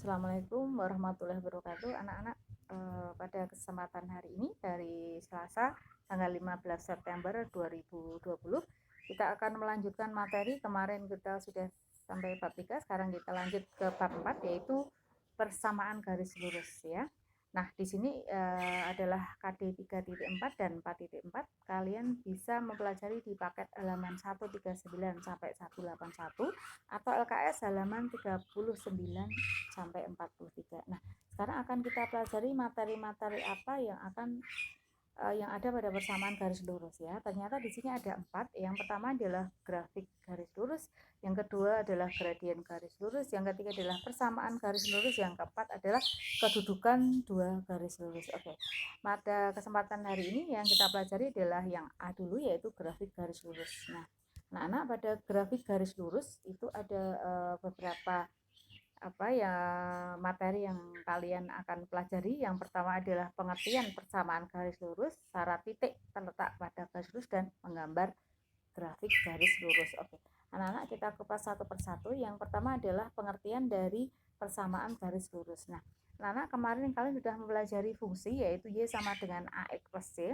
Assalamualaikum warahmatullahi wabarakatuh. Anak-anak, pada kesempatan hari ini dari Selasa tanggal 15 September 2020 kita akan melanjutkan materi. Kemarin kita sudah sampai bab 3, sekarang kita lanjut ke bab 4 yaitu persamaan garis lurus ya. Nah, di sini adalah KD 3.4 dan 4.4. Kalian bisa mempelajari di paket halaman 139 sampai 181 atau LKS halaman 39 sampai 43. Nah, sekarang akan kita pelajari materi-materi apa yang ada pada persamaan garis lurus ya. Ternyata di sini ada 4. Yang pertama adalah grafik garis lurus, yang kedua adalah gradien garis lurus, yang ketiga adalah persamaan garis lurus, yang keempat adalah kedudukan dua garis lurus. Oke. Pada kesempatan hari ini yang kita pelajari adalah yang A dulu, yaitu grafik garis lurus. Nah, anak-anak, pada grafik garis lurus itu ada beberapa materi yang kalian akan pelajari. Yang pertama adalah pengertian persamaan garis lurus, syarat titik terletak pada garis lurus, dan menggambar grafik garis lurus. Oke, anak-anak, kita kupas satu persatu. Yang pertama adalah pengertian dari persamaan garis lurus. Nah, anak-anak, kemarin kalian sudah mempelajari fungsi, yaitu Y sama dengan AX plus C.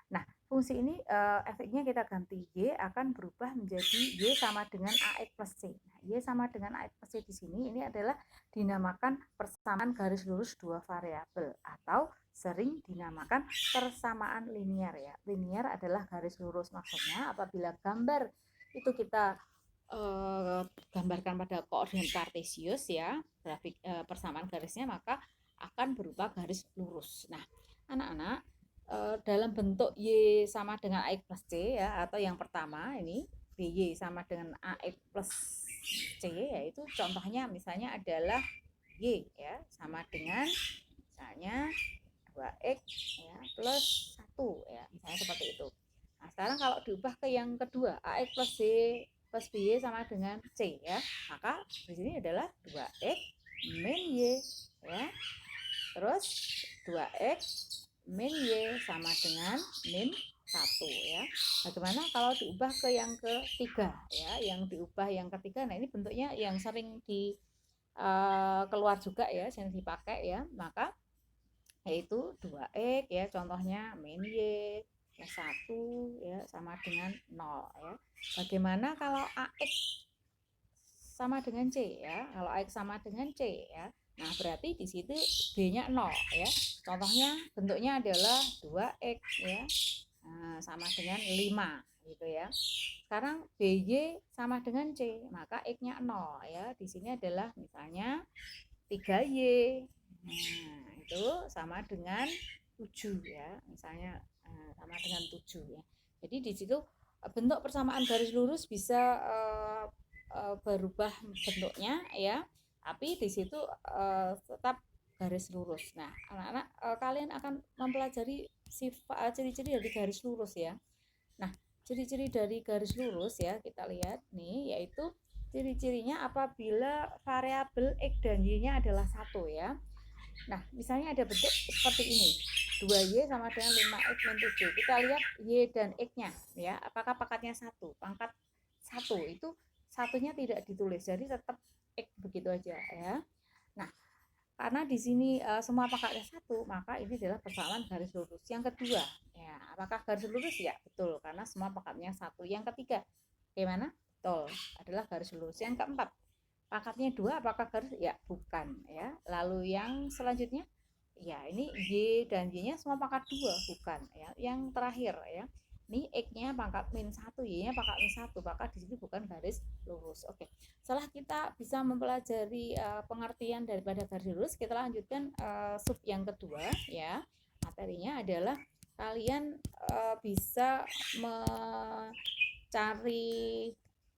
Nah, fungsi ini efeknya kita ganti, Y akan berubah menjadi Y sama dengan AX plus C. Nah, Y sama dengan AX plus C di sini ini adalah dinamakan persamaan garis lurus dua variabel atau sering dinamakan persamaan linier ya. Linier adalah garis lurus, maksudnya apabila gambar itu kita gambarkan pada koordinat kartesius ya, grafik persamaan garisnya, maka akan berupa garis lurus. Nah, anak-anak, dalam bentuk Y sama dengan AX plus C ya, atau yang pertama ini BY sama dengan AX plus C, yaitu contohnya misalnya adalah Y ya sama dengan misalnya 2X ya plus 1 ya, misalnya seperti itu. Nah, sekarang kalau diubah ke yang kedua, AX plus C plus BY sama dengan C ya, maka di sini adalah 2X min Y ya, terus 2X min Y sama dengan min 1 ya. Bagaimana kalau diubah ke yang ketiga ya, yang diubah yang ketiga, nah ini bentuknya yang sering keluar juga ya, yang dipakai ya, maka yaitu 2X ya, contohnya min Y plus 1 ya sama dengan 0 ya. Bagaimana kalau AX sama dengan C ya? Kalau AX sama dengan C ya, nah berarti di situ B-nya 0 ya. Contohnya bentuknya adalah 2X ya, nah, sama dengan 5 gitu ya. Sekarang BY sama dengan C, maka X-nya 0 ya. Di sini adalah misalnya 3Y. Nah, itu sama dengan 7 ya. Misalnya sama dengan 7 ya. Jadi di situ bentuk persamaan garis lurus bisa berubah bentuknya ya, tapi di situ tetap garis lurus. Nah, anak-anak, kalian akan mempelajari ciri-ciri dari garis lurus ya. Nah, ciri-ciri dari garis lurus ya, kita lihat nih, yaitu ciri-cirinya apabila variabel X dan Y-nya adalah 1 ya. Nah, misalnya ada bentuk seperti ini, 2Y sama dengan 5X min 7. Kita lihat Y dan X-nya ya, apakah pangkatnya 1? Pangkat 1 itu satunya tidak ditulis, jadi tetap X begitu aja ya. Nah, karena di sini semua pangkatnya 1, maka ini adalah persamaan garis lurus. Yang kedua, ya, apakah garis lurus? Ya, betul, karena semua pangkatnya 1. Yang ketiga, bagaimana? Betul, adalah garis lurus. Yang keempat, pangkatnya 2, apakah garis? Ya, bukan ya. Lalu yang selanjutnya, ya ini Y dan Y-nya semua pangkat 2, bukan ya. Yang terakhir ya, ini X-nya pangkat min 1, Y-nya pangkat min 1, maka di sini bukan garis lurus. Oke. Setelah kita bisa mempelajari pengertian daripada garis lurus, kita lanjutkan sub yang kedua ya. Materinya adalah kalian bisa mencari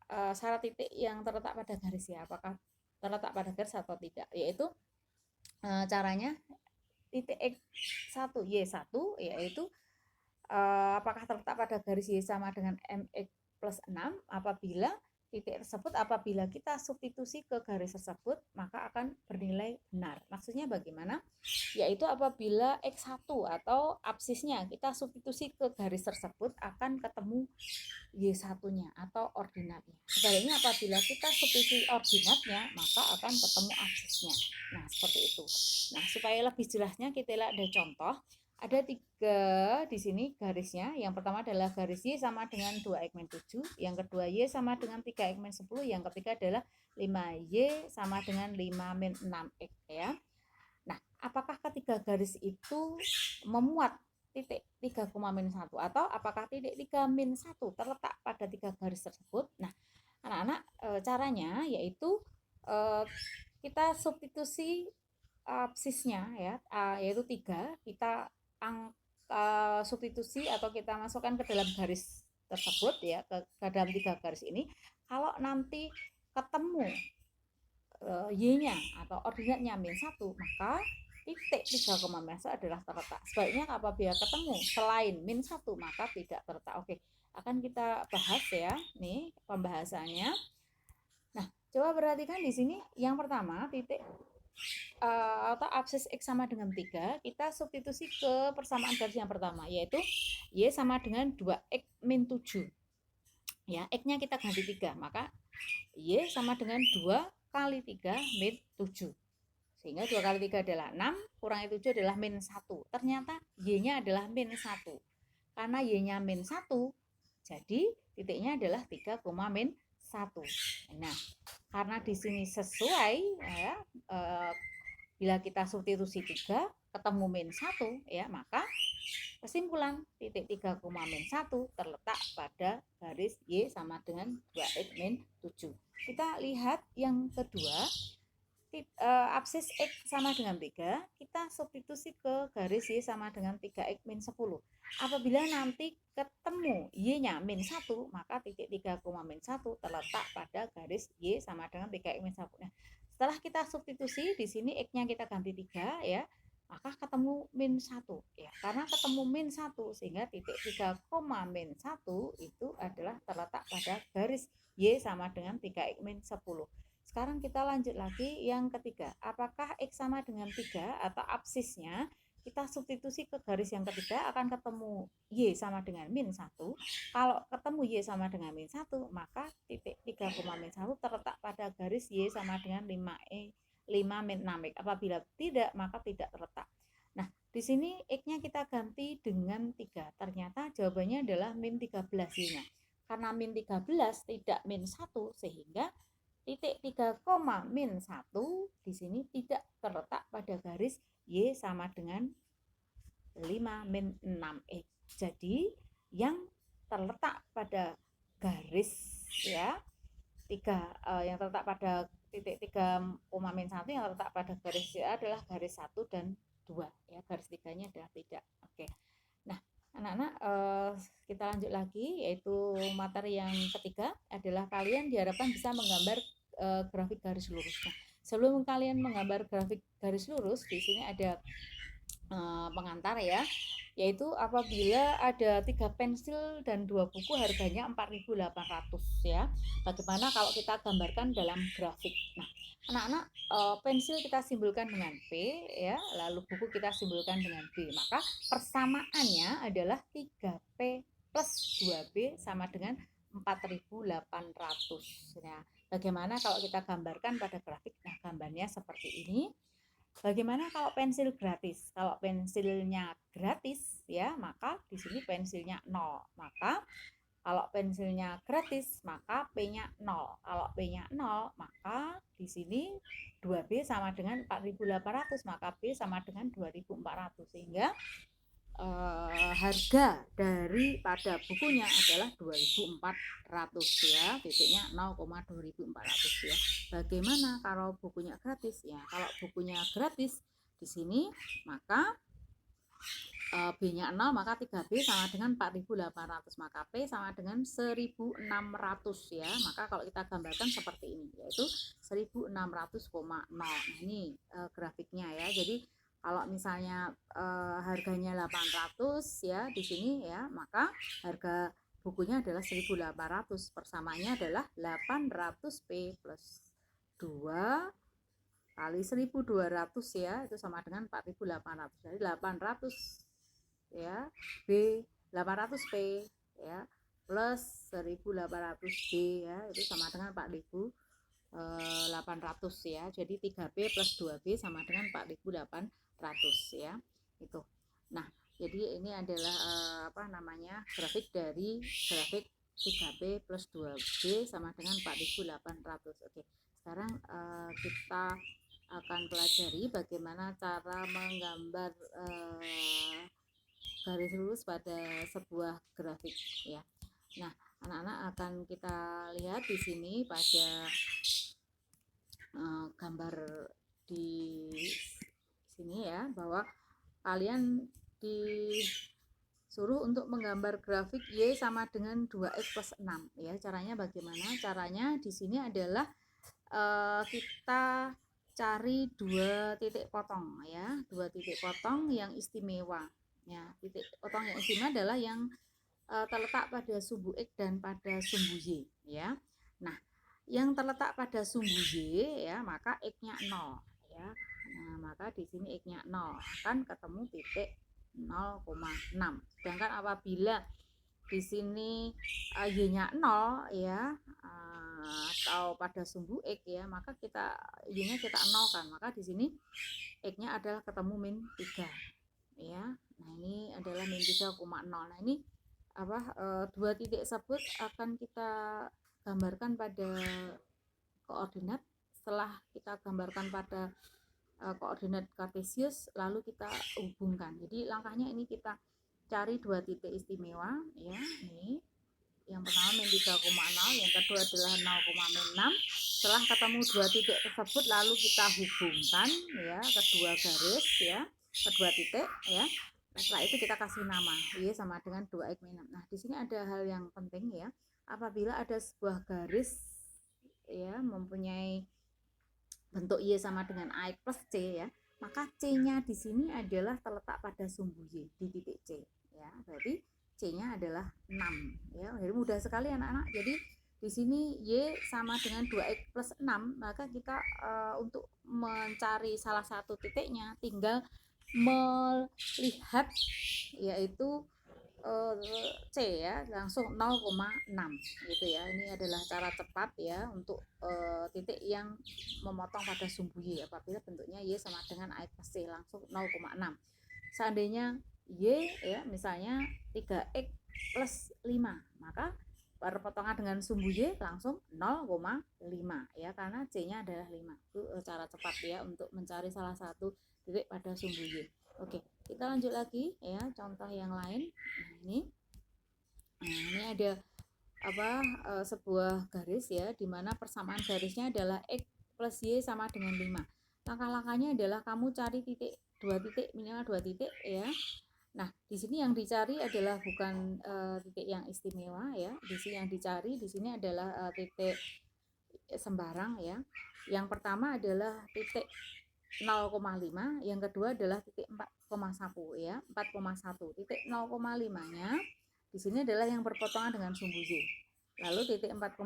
syarat titik yang terletak pada garis ya, apakah terletak pada garis atau tidak, yaitu caranya titik X1 Y1 yaitu apakah terletak pada garis Y sama dengan MX plus 6 apabila titik tersebut, apabila kita substitusi ke garis tersebut, maka akan bernilai benar. Maksudnya bagaimana? Yaitu apabila X1 atau absisnya kita substitusi ke garis tersebut, akan ketemu Y1-nya atau ordinatnya. Sebaliknya apabila kita substitusi ordinatnya, maka akan ketemu absisnya. Nah, seperti itu. Nah, supaya lebih jelasnya kita lihat ada contoh. Ada 3 di sini garisnya. Yang pertama adalah garis Y sama dengan 2X min 7. Yang kedua Y sama dengan 3X min 10. Yang ketiga adalah 5Y sama dengan 5 min 6X ya. Nah, apakah ketiga garis itu memuat titik 3, min 1 atau apakah titik 3 min 1 terletak pada 3 garis tersebut? Nah, anak-anak caranya yaitu kita substitusi absisnya ya, yaitu 3, kita substitusi atau kita masukkan ke dalam garis tersebut ya, ke dalam 3 garis ini. Kalau nanti ketemu Y-nya atau ordinatnya min 1, maka titik 3, min 1 adalah terletak. Sebaliknya apabila ketemu selain min 1 maka tidak terletak. Oke, akan kita bahas ya nih pembahasannya. Nah, coba perhatikan di sini yang pertama titik atau absis X sama dengan 3, kita substitusi ke persamaan garis yang pertama, yaitu Y sama dengan 2X min 7. Ya, X-nya kita ganti 3, maka Y sama dengan 2 kali 3 min 7. Sehingga 2 kali 3 adalah 6, kurangi 7 adalah min 1. Ternyata Y-nya adalah min 1. Karena Y-nya min 1, jadi titiknya adalah 3, min 1. Nah, karena di sini sesuai ya, bila kita substitusi 3 ketemu min 1 ya, maka kesimpulan titik 3, min 1 terletak pada garis Y sama dengan 2X min 7. Kita lihat yang kedua, absis X sama dengan 3, kita substitusi ke garis Y sama dengan 3X min 10. Apabila nanti ketemu Y-nya min 1, maka titik 3, min 1 terletak pada garis Y sama dengan 3X min 1. Nah, setelah kita substitusi di sini X-nya kita ganti 3 ya, maka ketemu min 1 ya. Karena ketemu min 1 sehingga titik 3, min 1 itu adalah terletak pada garis Y sama dengan 3X min 10. Sekarang kita lanjut lagi yang ketiga. Apakah X sama dengan 3 atau absisnya kita substitusi ke garis yang ketiga akan ketemu Y sama dengan min 1. Kalau ketemu Y sama dengan min 1, maka titik 3, min 1 terletak pada garis Y sama dengan 5 min 6X. Apabila tidak, maka tidak terletak. Nah, di sini X-nya kita ganti dengan 3. Ternyata jawabannya adalah min 13 Y-nya. Karena min 13 tidak min 1, sehingga titik 3, min 1 di sini tidak terletak pada garis Y sama dengan 5 min 6X. Jadi yang terletak pada garis ya 3 yang terletak pada titik 3, min 1 yang terletak pada garis Y adalah garis 1 dan 2 ya, garis 3-nya adalah tidak. Oke. Nah, anak-anak kita lanjut lagi, yaitu materi yang ketiga adalah kalian diharapkan bisa menggambar grafik garis lurus. Nah, sebelum kalian menggambar grafik garis lurus, di sini ada pengantar ya, yaitu apabila ada 3 pensil dan 2 buku harganya 4.800 ya. Bagaimana kalau kita gambarkan dalam grafik? Nah, anak-anak, pensil kita simbolkan dengan P ya, lalu buku kita simbolkan dengan B. Maka persamaannya adalah 3P plus 2B sama dengan 4.800. Nah, bagaimana kalau kita gambarkan pada grafik? Nah, gambarnya seperti ini. Bagaimana kalau pensil gratis? Kalau pensilnya gratis ya, maka di sini pensilnya 0. Maka kalau pensilnya gratis, maka P-nya 0. Kalau P-nya 0, maka di sini 2B sama dengan 4.800, maka B sama dengan 2.400. Sehingga harga daripada bukunya adalah 2.400 ya, titiknya 0,2400 ya. Bagaimana kalau bukunya gratis ya? Kalau bukunya gratis di sini maka B-nya 0, maka 3B sama dengan 4.800, maka P sama dengan 1.600 ya. Maka kalau kita gambarkan seperti ini, yaitu 1.600,0. Nah, ini grafiknya ya. Jadi kalau misalnya harganya 800 ya di sini ya, maka harga bukunya adalah 1.800. Persamaannya adalah 800P plus 2 kali 1.200 ya, itu sama dengan 4.800. Jadi 800 ya, B 800P ya plus 1.800B ya, itu sama dengan 4.800. 800 ya. Jadi 3B plus 2B sama dengan 4.800 ya. Itu. Nah, jadi ini adalah grafik dari grafik 3B plus 2B sama dengan 4.800. Oke. Sekarang kita akan pelajari bagaimana cara menggambar garis lurus pada sebuah grafik ya. Nah, anak-anak akan kita lihat di sini pada gambar di sini ya, bahwa kalian disuruh untuk menggambar grafik Y sama dengan 2X plus 6 ya. Caranya bagaimana? Caranya di sini adalah kita cari 2 titik potong ya, 2 titik potong yang istimewa ya. Titik potong yang istimewa adalah yang terletak pada sumbu X dan pada sumbu Y ya. Nah, yang terletak pada sumbu Y ya, maka X-nya 0 ya. Nah, maka di sini X-nya 0 akan ketemu titik 0,6. Sedangkan apabila di sini Y-nya 0 ya, atau pada sumbu X ya, maka kita Y-nya kita 0 kan, maka di sini X-nya adalah ketemu min 3 ya. Nah, ini adalah min 3,0. Nah, ini dua titik tersebut akan kita gambarkan pada koordinat. Setelah kita gambarkan pada koordinat kartesius, lalu kita hubungkan. Jadi langkahnya ini kita cari 2 titik istimewa ya. Ini yang pertama min 3,0, yang kedua adalah 0,6. Setelah ketemu 2 titik tersebut, lalu kita hubungkan ya kedua garis ya, kedua titik ya. Setelah itu kita kasih nama Y sama dengan 2X min 6. Nah, di sini ada hal yang penting ya. Apabila ada sebuah garis ya mempunyai bentuk Y sama dengan AX plus C ya, maka C-nya di sini adalah terletak pada sumbu Y di titik C ya. Berarti C-nya adalah 6 ya. Jadi mudah sekali anak-anak. Jadi di sini Y sama dengan 2X plus 6, maka kita untuk mencari salah satu titiknya tinggal melihat yaitu C ya, langsung 0,6 gitu ya. Ini adalah cara cepat ya untuk titik yang memotong pada sumbu Y apabila bentuknya Y sama dengan AX plus C, langsung 0,6. Seandainya Y ya misalnya 3X plus 5, maka berpotongan dengan sumbu Y langsung 0,5 ya, karena C-nya adalah 5. Itu cara cepat ya untuk mencari salah satu titik pada sumbu Y. Oke, kita lanjut lagi ya, contoh yang lain. Nah, ini ada sebuah garis ya, dimana persamaan garisnya adalah X plus Y sama dengan 5. Langkah-langkahnya adalah kamu cari titik, 2 titik, minimal 2 titik ya. Nah, di sini yang dicari adalah bukan titik yang istimewa ya. Di sini yang dicari di sini adalah titik sembarang ya. Yang pertama adalah titik 0,5, yang kedua adalah titik 4,1 ya, 4,1. Titik 0,5-nya di sini adalah yang berpotongan dengan sumbu Y. Lalu titik 4,1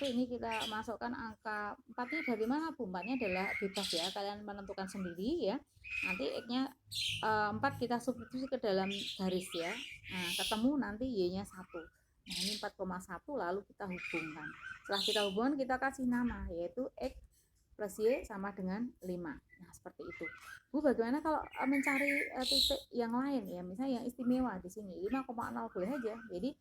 ini kita masukkan angka 4-nya dari mana, Bu? 4-nya adalah bebas ya, kalian menentukan sendiri ya. Nanti X-nya 4 kita substitusi ke dalam garis ya. Nah, ketemu nanti Y-nya 1. Nah, ini 4,1 lalu kita hubungkan. Setelah kita hubungkan, kita kasih nama yaitu X plus Y sama dengan 5. Nah, seperti itu. Bu, bagaimana kalau mencari titik yang lain ya, misalnya yang istimewa di sini 5,0 boleh aja. Jadi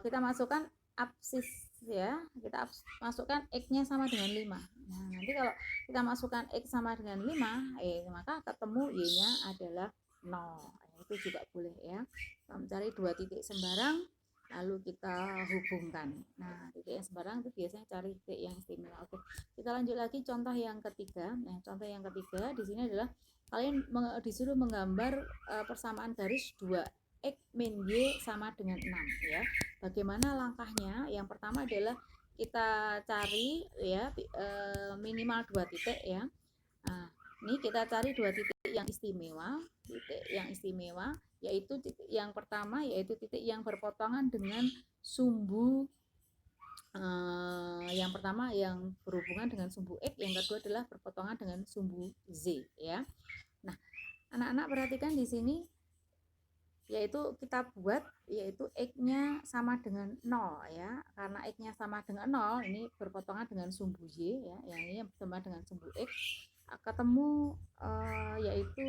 kita masukkan absis ya, kita masukkan X-nya sama dengan 5. Nah, nanti kalau kita masukkan X sama dengan 5, maka ketemu Y-nya adalah 0. Itu juga boleh ya. Kita mencari 2 titik sembarang lalu kita hubungkan. Nah, titik yang sembarang itu biasanya cari titik yang istimewa. Oke, kita lanjut lagi contoh yang ketiga. Nah, contoh yang ketiga di sini adalah kalian disuruh menggambar persamaan garis 2X min Y sama dengan 6 ya. Bagaimana langkahnya? Yang pertama adalah kita cari ya minimal 2 titik ya. Nah, ini kita cari 2 titik yang istimewa. Titik yang istimewa yaitu titik yang pertama yaitu titik yang berpotongan dengan sumbu yang pertama yang berhubungan dengan sumbu X, yang kedua adalah berpotongan dengan sumbu Z ya. Nah, anak-anak perhatikan di sini yaitu kita buat yaitu X-nya sama dengan 0 ya. Karena X-nya sama dengan 0, ini berpotongan dengan sumbu Y ya, yang ini sama dengan sumbu X, ketemu yaitu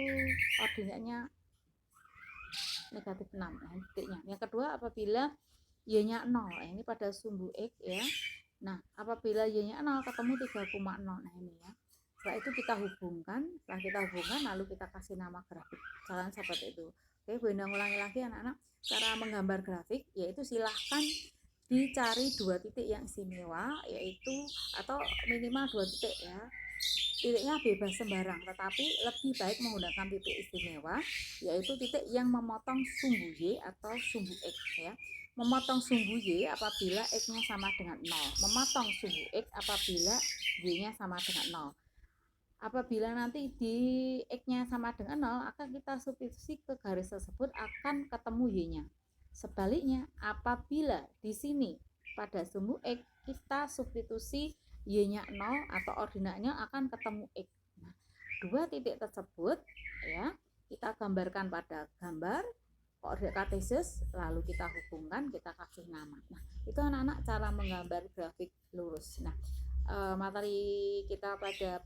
ordinatnya negatif 6 ya, titiknya. Yang kedua apabila Y-nya 0, ini pada sumbu X ya. Nah, apabila Y-nya 0 ketemu 3,0. Nah, ini ya. Setelah itu kita hubungkan, lalu kita kasih nama grafik. Jalan seperti itu. Oke, Bu Endang ulangi lagi anak-anak. Cara menggambar grafik yaitu silahkan dicari 2 titik yang istimewa, yaitu atau minimal 2 titik ya. Titiknya bebas sembarang, tetapi lebih baik menggunakan titik istimewa, yaitu titik yang memotong sumbu Y atau sumbu X ya. Memotong sumbu Y apabila X-nya sama dengan 0. Memotong sumbu X apabila Y-nya sama dengan 0. Apabila nanti di X-nya sama dengan 0, akan kita substitusi ke garis tersebut akan ketemu Y-nya. Sebaliknya, apabila di sini pada sumbu X kita substitusi Y-nya 0 atau ordinatnya akan ketemu X. Nah, dua titik tersebut ya, kita gambarkan pada gambar koordinat kartesius, lalu kita hubungkan, kita kasih nama. Nah, itu anak-anak cara menggambar grafik lurus. Nah, materi kita pada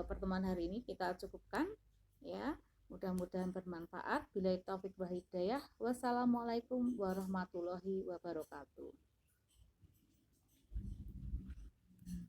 pertemuan hari ini kita cukupkan ya. Mudah-mudahan bermanfaat. Bila taufik wa hidayah. Wassalamualaikum warahmatullahi wabarakatuh.